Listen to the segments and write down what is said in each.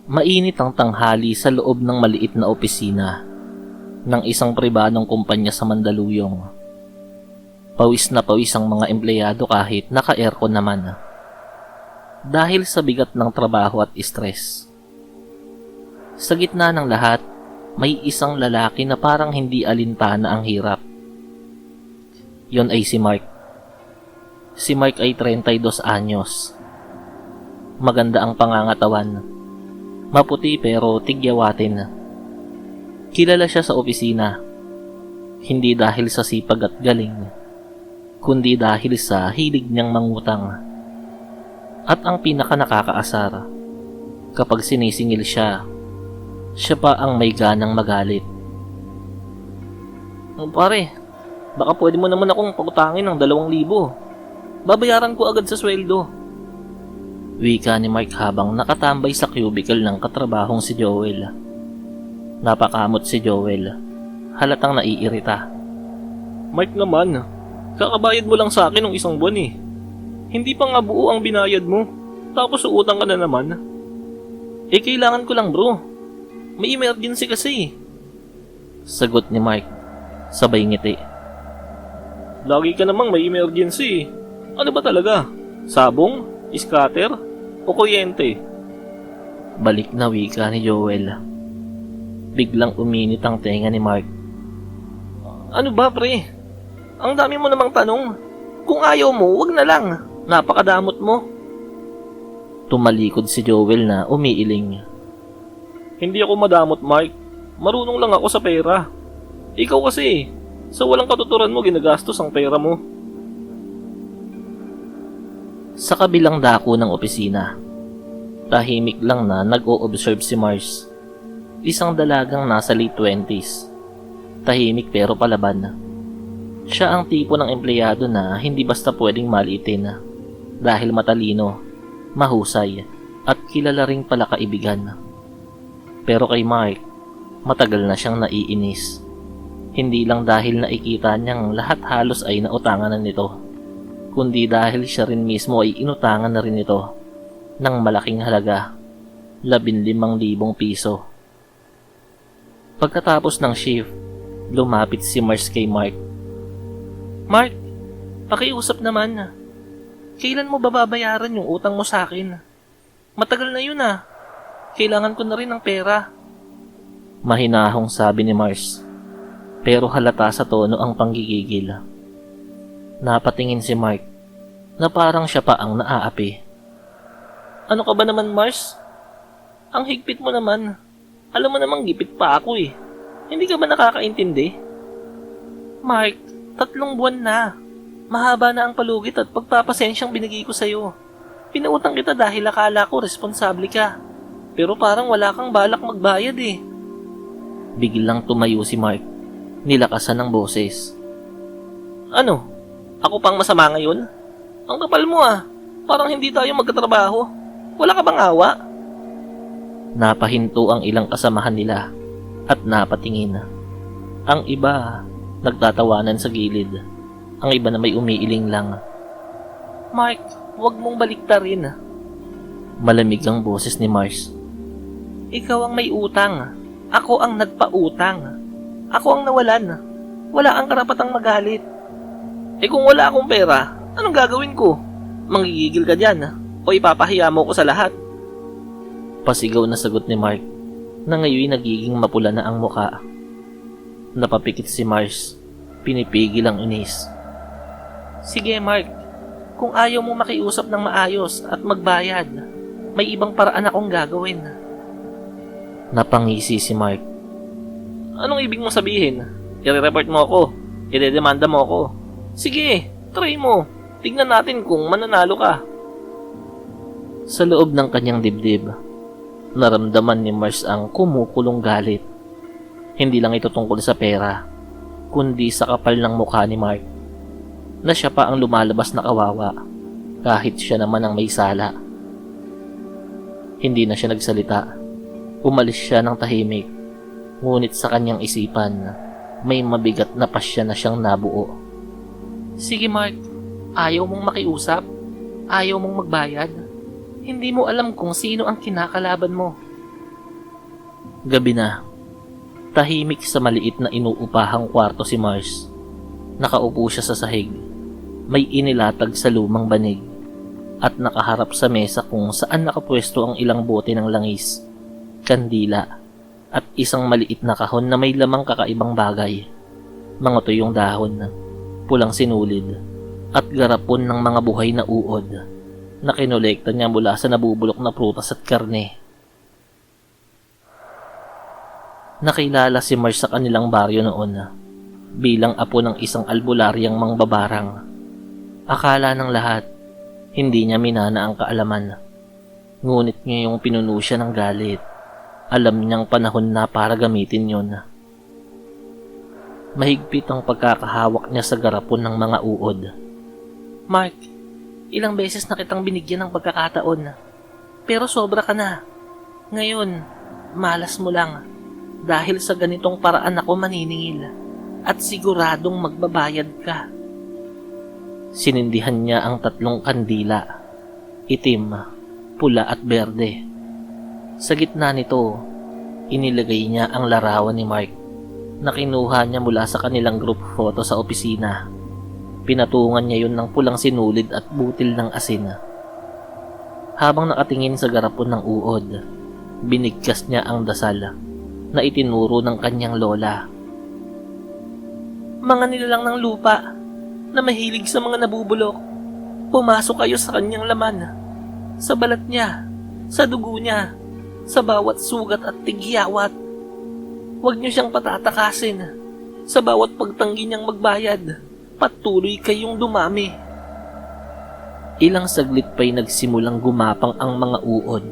Mainit ang tanghali sa loob ng maliit na opisina ng isang pribadong kumpanya sa Mandaluyong. Pawis na pawis ang mga empleyado kahit naka-aircon naman. Dahil sa bigat ng trabaho at stress. Sa gitna ng lahat, may isang lalaki na parang hindi alintana ang hirap. Yon ay si Mark. Si Mark ay 32 anyos. Maganda ang pangangatawan. Maputi pero tigyawatin. Kilala siya sa opisina. Hindi dahil sa sipag at galing, kundi dahil sa hilig niyang mangutang. At ang pinaka nakakaasar, kapag sinisingil siya pa ang may ganang magalit. Pare, baka pwede mo naman akong pautangin ng 2,000. Babayaran ko agad sa sweldo. Wika ni Mark habang nakatambay sa cubicle ng katrabahong si Joel. Napakamot si Joel. Halatang naiirita. Mark naman, kakabayad mo lang sa akin ng 1 buwan eh. Hindi pa nga buo ang binayad mo, tapos uutang ka na naman. Kailangan ko lang bro. May emergency kasi. Sagot ni Mark, sabay ngiti. Lagi ka namang may emergency. Ano ba talaga? Sabong? Scatter? O kuryente? Balik na wika ni Joel. Biglang uminit ang tenga ni Mark. Ano ba pre? Ang dami mo namang tanong. Kung ayaw mo, wag na lang. Napakadamot mo. Tumalikod si Joel na umiiling. Hindi ako madamot, Mark. Marunong lang ako sa pera. Ikaw kasi, sa walang katuturan mo ginagastos ang pera mo. Sa kabilang dako ng opisina, tahimik lang na nag-o-observe si Mars. Isang dalagang nasa late 20s. Tahimik pero palaban. Siya ang tipo ng empleyado na hindi basta pwedeng maliitin dahil matalino, mahusay, at kilala ring pala kaibigan. Pero kay Mark, matagal na siyang naiinis. Hindi lang dahil nakikita niyang lahat halos ay nautangan na nito, kundi dahil siya rin mismo ay inutangan na rin ito ng malaking halaga, 15,000 piso. Pagkatapos ng shift, lumapit si Mars kay Mark. Mark, pakiusap naman. Kailan mo babayaran yung utang mo sa akin? Matagal na yun ah. Kailangan ko na rin ng pera. Mahinahong sabi ni Mars, pero halata sa tono ang panggigigil. Napatingin si Mark na parang siya pa ang naaapi. Ano ka ba naman, Mars? Ang higpit mo naman. Alam mo namang gipit pa ako eh. Hindi ka ba nakakaintindi? Mark, 3 buwan na. Mahaba na ang palugit at pagpapasensyang binigay ko sa'yo. Pinautang kita dahil akala ko responsable ka. Pero parang wala kang balak magbayad eh. Biglang tumayo si Mark. Nilakasan ng boses. Ano? Ako pang masama ngayon? Ang kapal mo ah. Parang hindi tayo magkatrabaho. Wala ka bang awa? Napahinto ang ilang kasamahan nila at napatingin. Ang iba nagtatawanan sa gilid. Ang iba na may umiiling lang. Mark, huwag mong baliktarin. Malamig ang boses ni Mars. Ikaw ang may utang. Ako ang nagpautang. Ako ang nawalan. Wala kang karapatang magalit. Kung wala akong pera, anong gagawin ko? Manggigigil ka dyan o ipapahiya mo ko sa lahat? Pasigaw na sagot ni Mark na ngayon nagiging mapula na ang muka. Napapikit si Mars. Pinipigil ang inis. Sige Mark, kung ayaw mo makiusap ng maayos at magbayad, may ibang paraan akong gagawin. Napangisi si Mark. Anong ibig mo sabihin? I-report mo ako? I-demanda mo ako? Sige, try mo. Tignan natin kung mananalo ka. Sa loob ng kanyang dibdib, naramdaman ni Mars ang kumukulong galit. Hindi lang ito tungkol sa pera, kundi sa kapal ng mukha ni Mark, na siya pa ang lumalabas na kawawa, kahit siya naman ang may sala. Hindi na siya nagsalita. Umalis siya ng tahimik, ngunit sa kanyang isipan, may mabigat na pasya na siyang nabuo. Sige Mark, ayaw mong makiusap, ayaw mong magbayad. Hindi mo alam kung sino ang kinakalaban mo. Gabi na. Tahimik sa maliit na inuupahang kwarto si Mars. Nakaupo siya sa sahig. May inilatag sa lumang banig. At nakaharap sa mesa kung saan nakapwesto ang ilang bote ng langis, kandila, at isang maliit na kahon na may lamang kakaibang bagay. Mga tuyong dahon, pulang sinulid, at garapon ng mga buhay na uod na kinolekta niya mula sa nabubulok na prutas at karne. Nakilala si Mars sa kanilang baryo noon bilang apo ng isang albularyang mangbabarang. Akala ng lahat, hindi niya minana ang kaalaman. Ngunit ngayong pinuno siya ng galit, alam niyang panahon na para gamitin yon. Mahigpit ang pagkakahawak niya sa garapon ng mga uod. Mark, ilang beses na kitang binigyan ng pagkakataon. Pero sobra ka na. Ngayon, malas mo lang. Dahil sa ganitong paraan ako maniningil. At siguradong magbabayad ka. Sinindihan niya ang 3 kandila. Itim, pula at berde. Sa gitna nito, inilagay niya ang larawan ni Mark na kinuha niya mula sa kanilang group photo sa opisina. Pinatungan niya yun ng pulang sinulid at butil ng asin. Habang nakatingin sa garapon ng uod, binigkas niya ang dasal na itinuro ng kanyang lola. Mga nilalang ng lupa na mahilig sa mga nabubulok, pumasok kayo sa kanyang laman, sa balat niya, sa dugo niya, sa bawat sugat at tigyawat. Huwag niyo siyang patatakasin. Sa bawat pagtanggi niyang magbayad, patuloy kayong dumami. Ilang saglit pa'y nagsimulang gumapang ang mga uod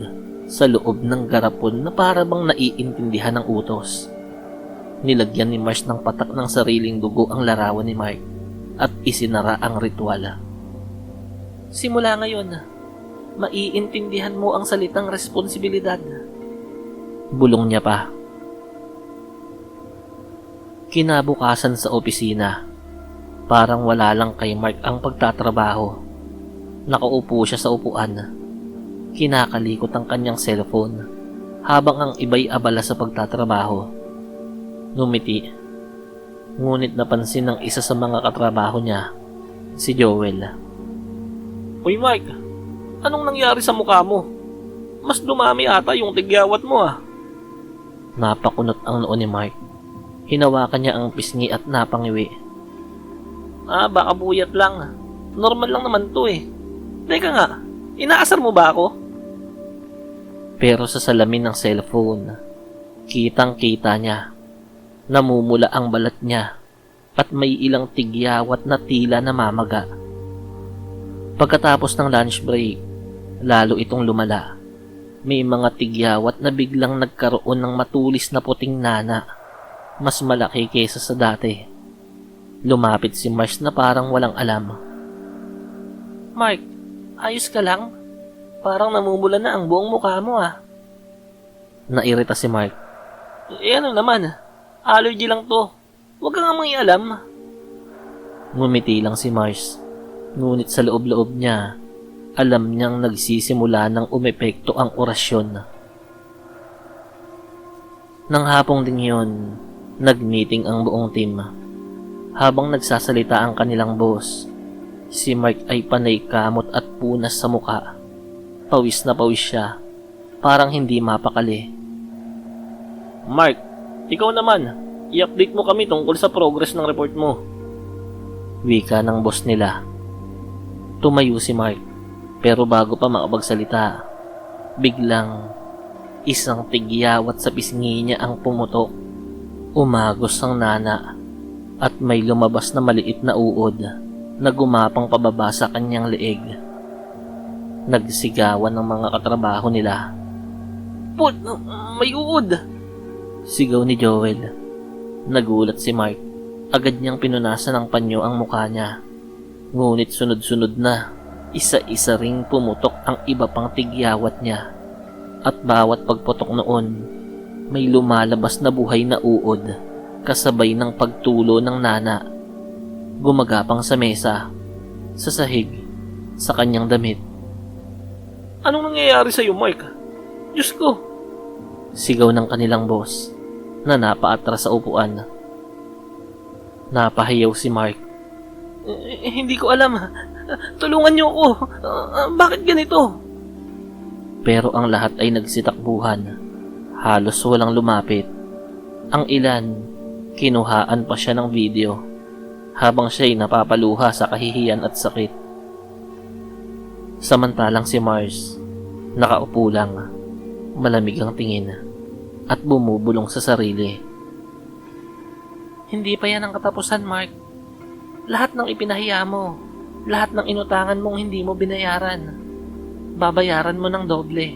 sa loob ng garapon na para bang naiintindihan ng utos. Nilagyan ni Mars ng patak ng sariling dugo ang larawan ni Mark at isinara ang ritual. Simula ngayon, maiintindihan mo ang salitang responsibilidad. Bulong niya pa. Kinabukasan sa opisina, parang wala lang kay Mark ang pagtatrabaho. Nakaupo siya sa upuan. Kinakalikot ang kanyang cellphone habang ang iba'y abala sa pagtatrabaho. Ngumiti. Ngunit napansin ng isa sa mga katrabaho niya, si Joel. Uy Mike, anong nangyari sa mukha mo? Mas dumami ata yung tigyawat mo ah. Napakunot ang noo ni Mike. Hinawakan niya ang pisngi at napangiwi. Baka buyat lang. Normal lang naman to eh. Teka nga, inaasar mo ba ako? Pero sa salamin ng cellphone, kitang-kita niya. Namumula ang balat niya at may ilang tigyawat na tila namamaga. Pagkatapos ng lunch break, lalo itong lumala. May mga tigyawat na biglang nagkaroon ng matulis na puting nana. Mas malaki kaysa sa dati. Lumapit si Mars na parang walang alam. Mark, ayos ka lang? Parang namumula na ang buong mukha mo ah. Nairita si Mark. Ano naman? Allergy lang to. Huwag ka nga mangialam. Ngumiti lang si Mars. Ngunit sa loob-loob niya, alam niyang nagsisimula ng umepekto ang orasyon. Nang hapong ding yun, nag-meeting ang buong team. Habang nagsasalita ang kanilang boss, si Mark ay panay kamot at punas sa muka. Pawis na pawis siya, parang hindi mapakali. Mark, ikaw naman, i-update mo kami tungkol sa progress ng report mo. Wika ng boss nila. Tumayo si Mark, pero bago pa makapagsalita, biglang isang tigyawat sa pisngi niya ang pumutok. Umagos ang nana at may lumabas na maliit na uod na gumapang pababa sa kanyang leeg. Nagsigawan ng mga katrabaho nila. Put, may uod! Sigaw ni Joel. Nagulat si Mark. Agad niyang pinunasan ng panyo ang mukha niya. Ngunit sunod-sunod na, isa-isa ring pumutok ang iba pang tigyawat niya. At bawat pagputok noon, may lumalabas na buhay na uod, kasabay ng pagtulo ng nana. Gumagapang sa mesa, sa sahig, sa kanyang damit. Anong nangyayari sa'yo, Mark? Diyos ko! Sigaw ng kanilang boss na napaatras sa upuan. Napahiyaw si Mark. Hindi ko alam. Tulungan niyo ako. Bakit ganito? Pero ang lahat ay nagsitakbuhan. Halos walang lumapit. Ang ilan, kinuhaan pa siya ng video habang siya'y napapaluha sa kahihiyan at sakit. Samantalang si Mars, nakaupo lang, malamig ang tingin at bumubulong sa sarili. Hindi pa yan ang katapusan, Mark. Lahat ng ipinahiya mo, lahat ng inutangan mong hindi mo binayaran, babayaran mo ng doble.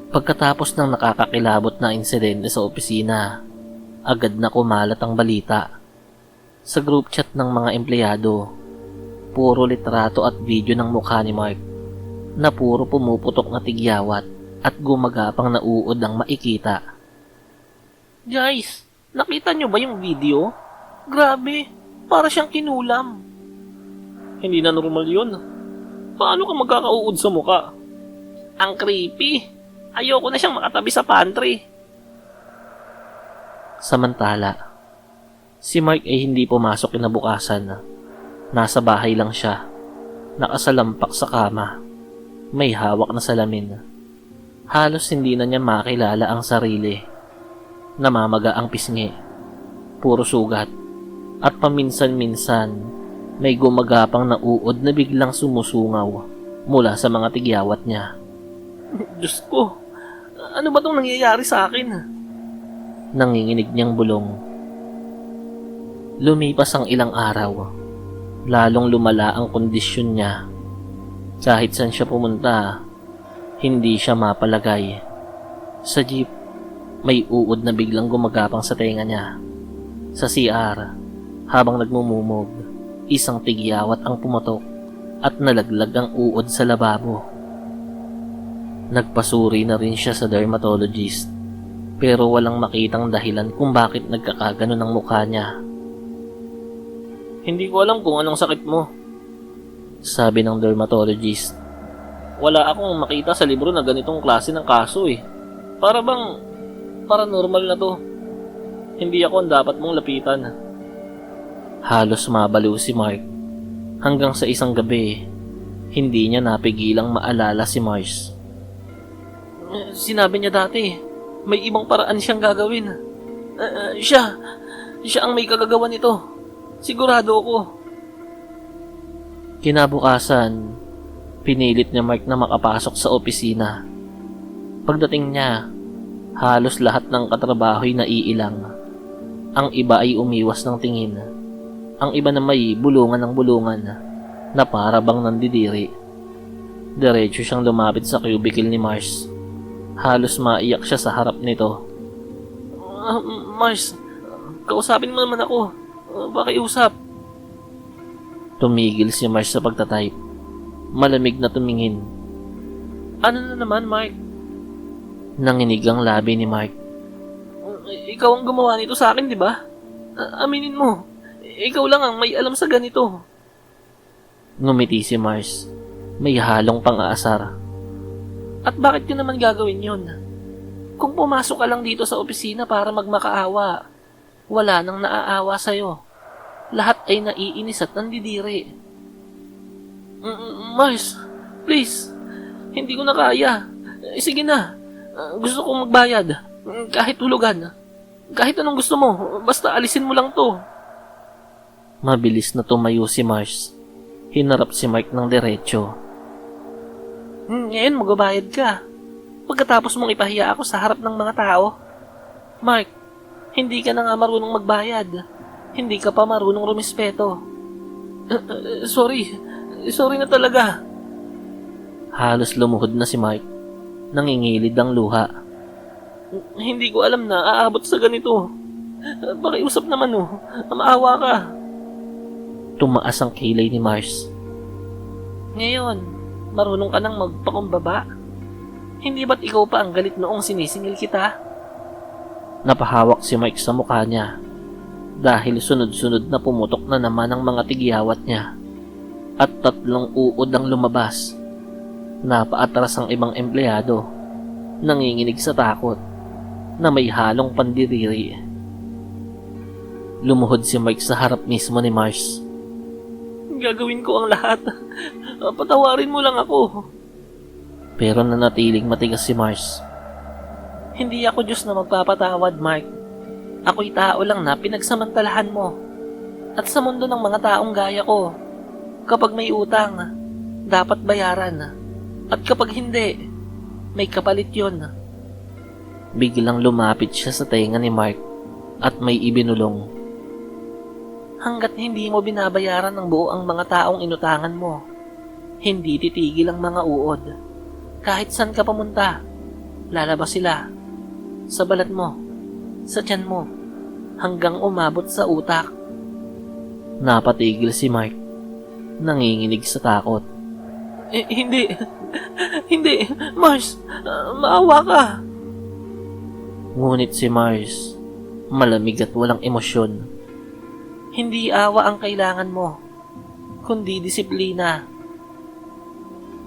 Pagkatapos ng nakakakilabot na insidente sa opisina, agad na kumalat ang balita. Sa group chat ng mga empleyado, puro litrato at video ng mukha ni Mark na puro pumuputok na tigyawat at gumagapang na uod ang makikita. Guys, nakita nyo ba yung video? Grabe, para siyang kinulam. Hindi na normal yun. Paano ka magkakauod sa mukha? Ang creepy. Ayoko na siyang makatabi sa pantry. Samantala, si Mark ay hindi pumasok kinabukasan. Nasa bahay lang siya, nakasalampak sa kama. May hawak na salamin. Halos hindi na niya makilala ang sarili. Namamaga ang pisngi. Puro sugat. At paminsan-minsan, may gumagapang na uod na biglang sumusungaw mula sa mga tigyawat niya. Diyos ko, ano ba itong nangyayari sa akin? Nanginginig niyang bulong. Lumipas ang ilang araw. Lalong lumala ang kondisyon niya. Kahit saan siya pumunta, hindi siya mapalagay. Sa jeep, may uod na biglang gumagapang sa tenga niya. Sa CR, habang nagmumumog, isang tigyawat ang pumotok at nalaglag ang uod sa lababo. Nagpasuri na rin siya sa dermatologist, pero walang makitang dahilan kung bakit nagkakaganon ang mukha niya. Hindi ko alam kung anong sakit mo, sabi ng dermatologist. Wala akong makita sa libro na ganitong klase ng kaso eh. Para bang paranormal na to. Hindi ako ang dapat mong lapitan. Halos mabaliw si Mark. Hanggang sa isang gabi, hindi niya napigilang maalala si Mars. Sinabi niya dati, may ibang paraan siyang gagawin. Siya ang may kagagawa nito. Sigurado ako. Kinabukasan, pinilit niya Mark na makapasok sa opisina. Pagdating niya, halos lahat ng katrabaho'y naiilang. Ang iba ay umiwas ng tingin. Ang iba na may bulungan ng bulungan na para bang nandidiri. Diretso siyang lumapit sa cubicle ni Mars. Halos maiyak siya sa harap nito. Mars, kausapin mo naman ako. Pakiusap. Tumigil si Mars sa pagtatype. Malamig na tumingin. Ano na naman, Mark? Nanginig ang labi ni Mark. Ikaw ang gumawa nito sa akin, di ba? Aminin mo. Ikaw lang ang may alam sa ganito. Ngumiti si Mars. May halong pang-aasar. At bakit yun naman gagawin yun? Kung pumasok ka lang dito sa opisina para magmakaawa, wala nang naaawa sa'yo. Lahat ay naiinis at nandidiri. Mars, please. Hindi ko na kaya. Sige na. Gusto kong magbayad. Kahit tulugan. Kahit anong gusto mo. Basta alisin mo lang to. Mabilis na tumayo si Mars. Hinarap si Mark ng diretsyo. Ngayon magbabayad ka. Pagkatapos mong ipahiya ako sa harap ng mga tao. Mark, hindi ka na nga marunong magbayad. Hindi ka pa marunong rumispeto. Sorry na talaga. Halos lumuhod na si Mark. Nangingilid ang luha. Hindi ko alam na aabot sa ganito. Pakiusap naman oh. Maawa ka. Tumaas ang kilay ni Mars. Ngayon, marunong ka nang magpakumbaba. Hindi ba't ikaw pa ang galit noong sinisingil kita? Napahawak si Mike sa mukha niya dahil sunod-sunod na pumutok na naman ang mga tigyawat niya at 3 uod ang lumabas. Napaatras ang ibang empleyado. nanginginig sa takot na may halong pandiriri. Lumuhod si Mike sa harap mismo ni Mars. Gagawin ko ang lahat. Patawarin mo lang ako. Pero nanatiling matigas si Mars. Hindi ako Diyos na magpapatawad, Mark. Ako'y tao lang na pinagsamantalahan mo. At sa mundo ng mga taong gaya ko, kapag may utang, dapat bayaran. At kapag hindi, may kapalit yon. Biglang lumapit siya sa tenga ni Mark at may ibinulong. Hanggat hindi mo binabayaran ng buo ang mga taong inutangan mo, hindi titigil ang mga uod. Kahit saan ka pamunta, lalabas sila. Sa balat mo, sa tiyan mo, hanggang umabot sa utak. Napatigil si Mark, nanginginig sa takot. Hindi, hindi, Mars, maawa ka. Ngunit si Mars, malamig at walang emosyon. Hindi awa ang kailangan mo, kundi disiplina.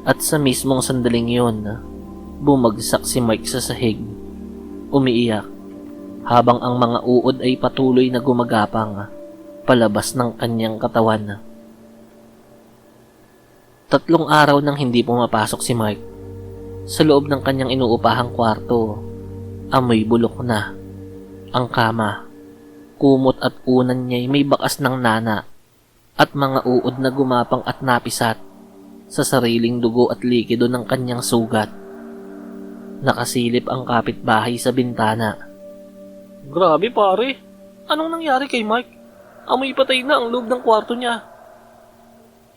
At sa mismong sandaling yun, bumagsak si Mike sa sahig, umiiyak, habang ang mga uod ay patuloy na gumagapang palabas ng kanyang katawan. 3 araw nang hindi pumapasok si Mike. Sa loob ng kanyang inuupahang kwarto, amoy bulok na. Ang kama, kumot at unan niya'y may bakas ng nana at mga uod na gumapang at napisat sa sariling dugo at likido ng kanyang sugat. Nakasilip ang kapitbahay sa bintana. Grabe pare, anong nangyari kay Mike? Amoy patay na ang loob ng kwarto niya.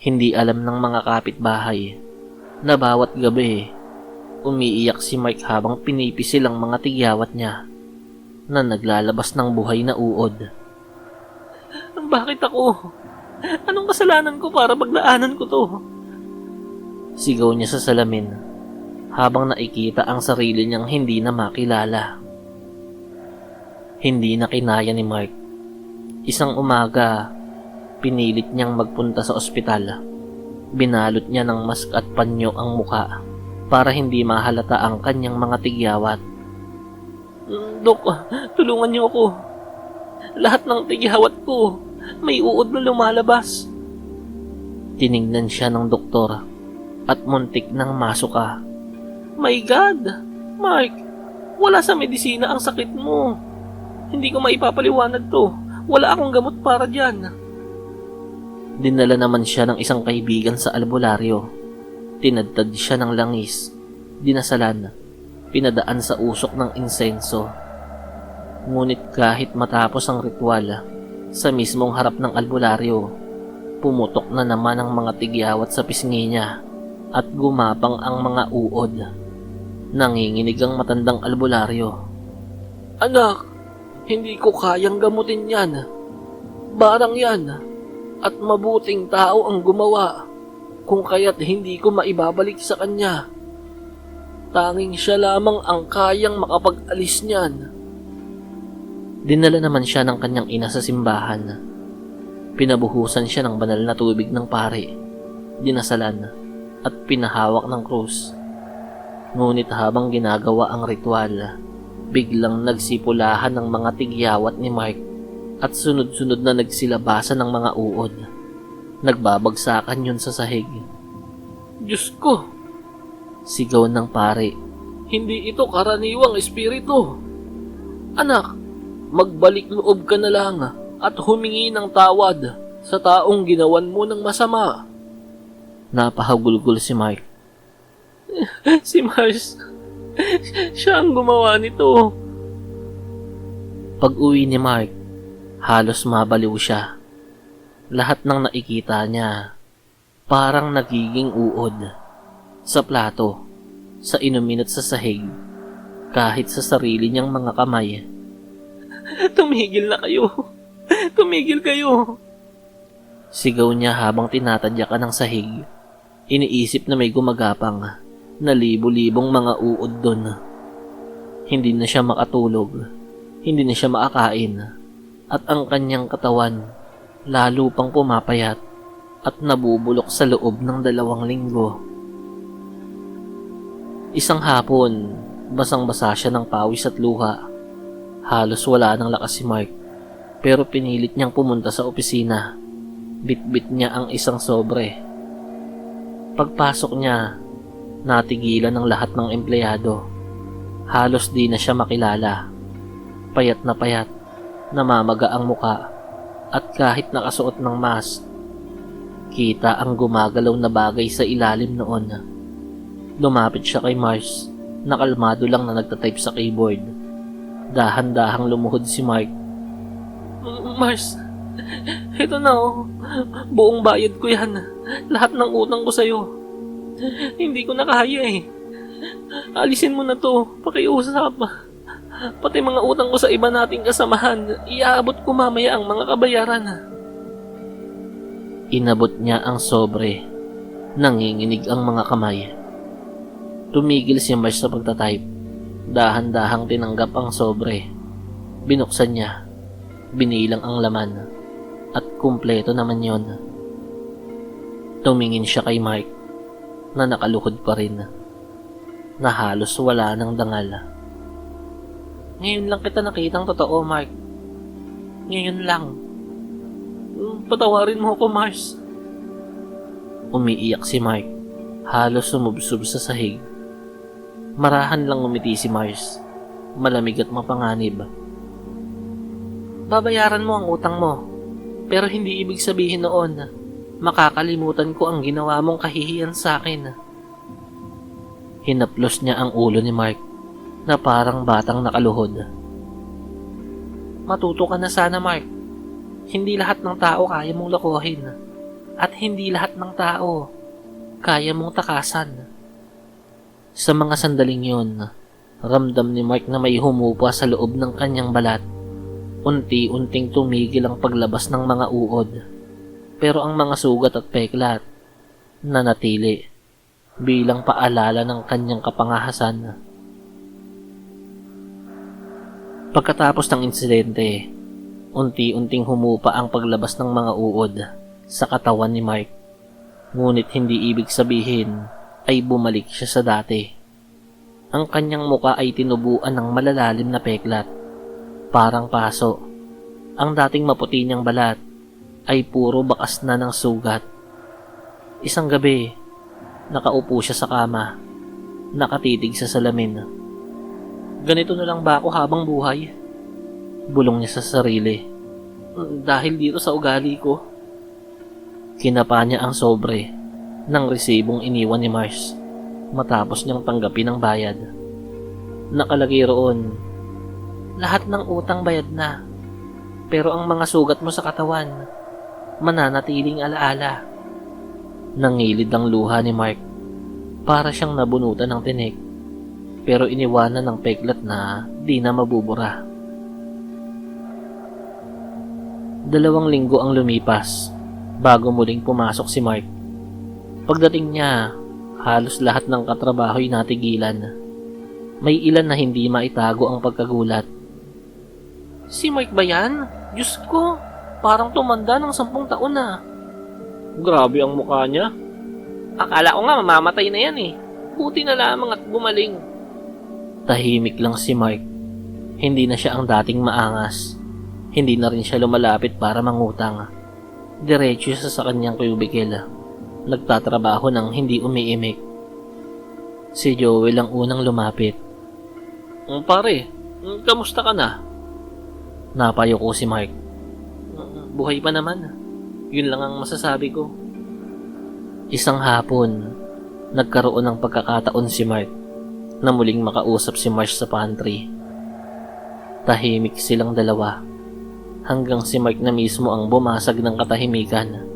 Hindi alam ng mga kapitbahay na bawat gabi umiiyak si Mike habang pinipisil ang mga tigyawat niya na naglalabas ng buhay na uod. Bakit ako? Anong kasalanan ko para pagdaanan ko to? Sigaw niya sa salamin habang nakikita ang sarili niyang hindi na makilala. Hindi na kinaya ni Mark. Isang umaga, pinilit niyang magpunta sa ospital. Binalot niya ng mask at panyo ang muka para hindi mahalata ang kanyang mga tigyawat. Dok, tulungan niyo ako. Lahat ng tigyawat ko, may uod na lumalabas. Tiningnan siya ng doktor at muntik nang masuka. My God, Mark, wala sa medisina ang sakit mo. Hindi ko maipapaliwanag to. Wala akong gamot para dyan. Dinala naman siya ng isang kaibigan sa albularyo. Tinadtad siya ng langis, dinasalan, pinadaan sa usok ng insenso. Ngunit kahit matapos ang ritual, sa mismong harap ng albularyo, pumutok na naman ang mga tigyawat sa pisngi niya at gumapang ang mga uod. Nanginginig ang matandang albularyo. Anak, hindi ko kayang gamutin yan. Barang yan at mabuting tao ang gumawa, kung kaya't hindi ko maibabalik sa kanya. Tanging siya lamang ang kayang makapag-alis niyan. Dinala naman siya ng kanyang ina sa simbahan. Pinabuhusan siya ng banal na tubig ng pare, dinasalan at pinahawak ng krus. Ngunit habang ginagawa ang ritual, biglang nagsipulahan ng mga tigyawat ni Mark at sunod-sunod na nagsilabasan ng mga uod. Nagbabagsakan yun sa sahig. Diyos ko! Sigaw ng pare. Hindi ito karaniwang espiritu. Anak, magbalik loob ka na lang at humingi ng tawad sa taong ginawan mo ng masama. Napahagulgol si Mark. Si Mars, siya ang gumawa nito. Pag-uwi ni Mark, halos mabaliw siya. Lahat ng nakikita niya, parang nagiging uod. Sa plato, sa inumin at sa sahig, kahit sa sarili niyang mga kamay. Tumigil na kayo! Tumigil kayo! Sigaw niya habang tinatadyakan ng sahig. Iniisip na may gumagapang na libo-libong mga uod doon. Hindi na siya makatulog, hindi na siya makakain, at ang kanyang katawan lalo pang pumapayat at nabubulok sa loob ng 2 linggo. Isang hapon, Basang-basa siya ng pawis at luha. Halos wala ng lakas si Mark, pero pinilit niyang pumunta sa opisina. Bitbit niya ang isang sobre. Pagpasok niya, natigilan ng lahat ng empleyado. Halos di na siya makilala. Payat, namamaga ang muka, at kahit nakasuot ng mask, kita ang gumagalaw na bagay sa ilalim noon. Lumapit siya kay Mars, nakalmado lang na nagtatype sa keyboard. Dahan-dahang lumuhod si Mark. Mars, ito na oh. Buong bayad ko yan. Lahat ng utang ko sa'yo. Hindi ko na kaya eh. Alisin mo na to. Pakiusap. Pati mga utang ko sa iba nating kasamahan, iaabot ko mamaya ang mga kabayaran. Inabot niya ang sobre. Nanginginig ang mga kamay. Tumigil si Mars sa pagtatype. Dahan-dahang tinanggap ang sobre. Binuksan niya. Binilang ang laman. At kumpleto naman yon. Tumingin siya kay Mark na nakaluhod pa rin. Na halos wala ng dangal. Ngayon lang kita nakitang totoo, Mark. Ngayon lang. Patawarin mo ako, Mars. Umiiyak si Mark. Halos sumubsob sa sahig. Marahan lang umiti si Mars. Malamig at mapanganib. Babayaran mo ang utang mo. Pero hindi ibig sabihin noon makakalimutan ko ang ginawa mong kahihiyan sa akin. Hinaplos niya ang ulo ni Mark na parang batang nakaluhod. Matuto ka na sana, Mark. Hindi lahat ng tao kaya mong lokohin. At hindi lahat ng tao kaya mong takasan. Sa mga sandaling yun, ramdam ni Mark na may humupa sa loob ng kanyang balat. Unti-unting tumigil ang paglabas ng mga uod. Pero ang mga sugat at peklat nanatili bilang paalala ng kanyang kapangahasan. Pagkatapos ng insidente, unti-unting humupa ang paglabas ng mga uod sa katawan ni Mark. Ngunit hindi ibig sabihin ay bumalik siya sa dati. Ang kanyang muka ay tinubuan ng malalalim na peklat. Parang paso. Ang dating maputi niyang balat ay puro bakas na ng sugat. Isang gabi, nakaupo siya sa kama, nakatitig sa salamin. Ganito na lang ba ako habang buhay? Bulong niya sa sarili. Dahil dito sa ugali ko. Kinapa niya ang sobre ng resibong iniwan ni Mars matapos niyang tanggapin ang bayad. Nakalagay roon, lahat ng utang bayad na, pero ang mga sugat mo sa katawan mananatiling alaala. Nangilid ang luha ni Mark. Para siyang nabunutan ng tinik, pero iniwanan ng peklat na di na mabubura. 2 linggo ang lumipas bago muling pumasok si Mark. Pagdating niya, halos lahat ng katrabaho'y natigilan. May ilan na hindi maitago ang pagkagulat. Si Mark ba yan? Diyos ko, parang tumanda ng 10 taon na. Grabe ang mukha niya. Akala ko nga mamamatay na yan eh. Buti na lamang at bumaling. Tahimik lang si Mark. Hindi na siya ang dating maangas. Hindi na rin siya lumalapit para mangutang. Diretso siya sa kanyang cubicle. Nagtatrabaho ng hindi umiimik. Si Joel ang unang lumapit. Pare, kamusta ka na? Napayo ko si Mark. Buhay pa naman. Yun lang ang masasabi ko. Isang hapon, nagkaroon ng pagkakataon si Mark na muling makausap si Mars sa pantry. Tahimik silang dalawa hanggang si Mark na mismo ang bumasag ng katahimikan.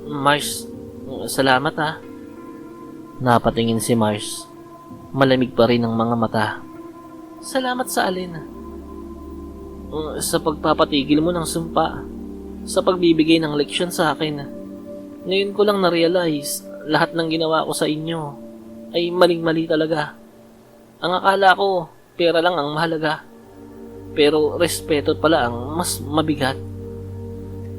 Mars, salamat ah. Napatingin si Mars. Malamig pa rin ang mga mata. Salamat sa alin? Sa pagpapatigil mo ng sumpa. Sa pagbibigay ng leksyon sa akin. Ngayon ko lang na-realize lahat ng ginawa ko sa inyo ay maling-mali talaga. Ang akala ko, pera lang ang mahalaga. Pero respeto pala ang mas mabigat.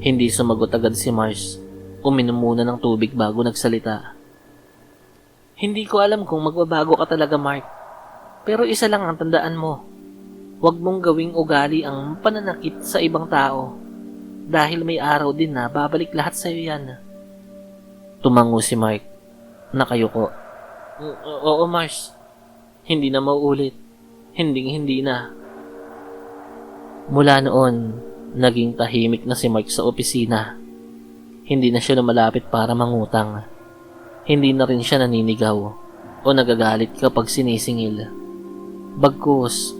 Hindi sumagot agad si Mars. Uminom muna ng tubig bago nagsalita. Hindi ko alam kung magbabago ka talaga, Mark. Pero isa lang ang tandaan mo. Huwag mong gawing ugali ang pananakit sa ibang tao. Dahil may araw din na babalik lahat sa'yo yan. Tumango si Mark. Nakayuko. Oo, Mars. Hindi na mauulit. Hindi na. Mula noon, naging tahimik na si Mark sa opisina. Hindi na siya lumalapit para mangutang. Hindi na rin siya naninigaw o nagagalit kapag sinisingil. Bagkus,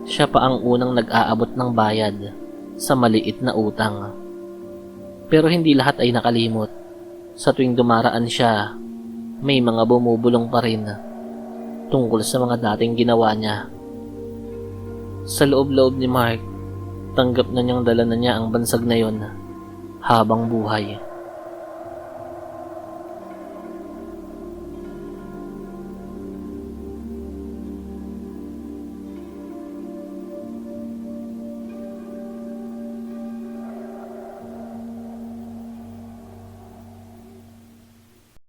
siya pa ang unang nag-aabot ng bayad sa maliit na utang. Pero hindi lahat ay nakalimot. Sa tuwing dumaraan siya, may mga bumubulong pa rin tungkol sa mga dating ginawa niya. Sa loob-loob ni Mark, tanggap na niyang dala na niya ang bansag na yon habang buhay.